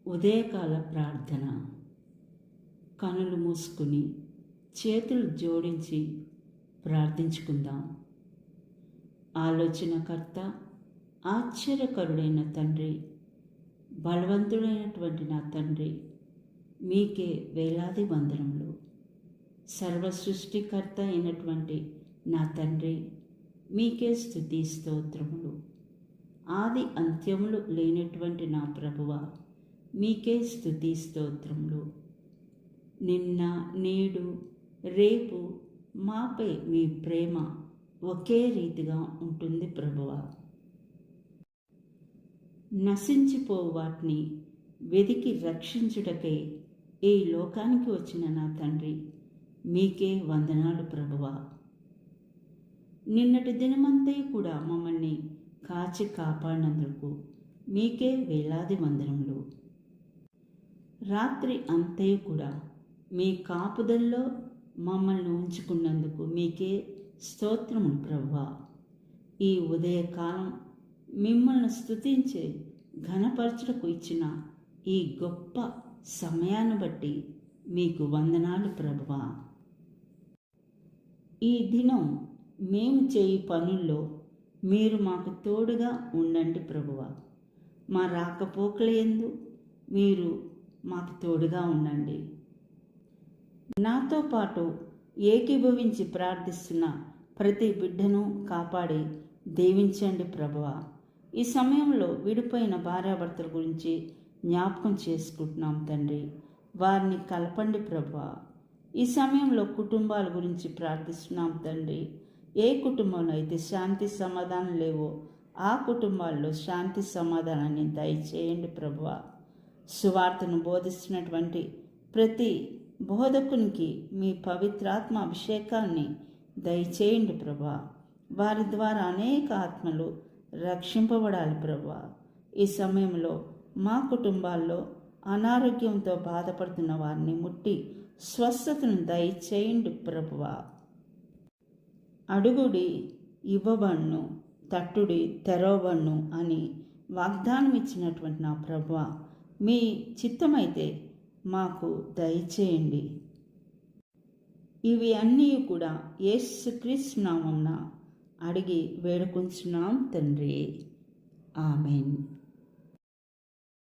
ఉదయకాల ప్రార్థన. కనులు మూసుకుని చేతులు జోడించి ప్రార్థించుకుందాం. ఆలోచనకర్త, ఆశ్చర్యకరుడైన తండ్రి, బలవంతుడైనటువంటి నా తండ్రి, మీకే వేలాది వందనములు. సర్వ సృష్టికర్త అయినటువంటి నా తండ్రి, మీకే స్తుతి స్తోత్రములు. ఆది అంత్యములు లేనటువంటి నా ప్రభువ, మీకే స్తుతి స్తోత్రములు. నిన్న, నేడు, రేపు మాపై మీ ప్రేమ ఒకే రీతిగా ఉంటుంది ప్రభువా. నశించిపోవు వాటిని వెదికి రక్షించుటకై ఈ లోకానికి వచ్చిన నా తండ్రి, మీకే వందనాలు ప్రభువా. నిన్నటి దినమంతా కూడా మమ్మల్ని కాచి కాపాడినందుకు మీకే వేలాది వందనములు. రాత్రి అంతే కూడా మీ కాపుదల్లో మమ్మల్ని ఉంచుకున్నందుకు మీకే స్తోత్రములు ప్రభువా. ఈ ఉదయకాలం మిమ్మల్ని స్తుతించే ఘనపరచుటకు ఇచ్చిన ఈ గొప్ప సమయాన్ని బట్టి మీకు వందనాలు ప్రభువా. ఈ దినం మేము చేయి పనుల్లో మీరు మాకు తోడుగా ఉండండి ప్రభువా. మా రాకపోకలయందు మీరు మాకు తోడుగా ఉండండి. నాతో పాటు ఏకీభవించి ప్రార్థిస్తున్న ప్రతి బిడ్డను కాపాడి దీవించండి ప్రభువా. ఈ సమయంలో విడిపోయిన భార్యాభర్తల గురించి జ్ఞాపకం చేసుకుంటున్నాం తండ్రి. వారిని కలపండి ప్రభువా. ఈ సమయంలో కుటుంబాల గురించి ప్రార్థిస్తున్నాం తండ్రి. ఏ కుటుంబంలో అయితే శాంతి సమాధానం లేవో ఆ కుటుంబాల్లో శాంతి సమాధానాన్ని దయచేయండి ప్రభువా. సువార్తను బోధిస్తున్నటువంటి ప్రతి బోధకునికి మీ పవిత్రాత్మ అభిషేకాన్ని దయచేయండి ప్రభువా. వారి ద్వారా అనేక ఆత్మలు రక్షింపబడాలి ప్రభువా. ఈ సమయంలో మా కుటుంబాల్లో అనారోగ్యంతో బాధపడుతున్న వారిని ముట్టి స్వస్థతను దయచేయండి ప్రభువా. అడుగుడి ఇవ్వబడును, తట్టుడి తెరవబడును అని వాగ్దానం ఇచ్చినటువంటి నా ప్రభువా, మీ చిత్తమైతే మాకు దయచేయండి. ఇవి అన్నీ కూడా యేసుక్రీస్తు నామమున అడిగి వేడుకొంచున్నాం తండ్రి. ఆమెన్.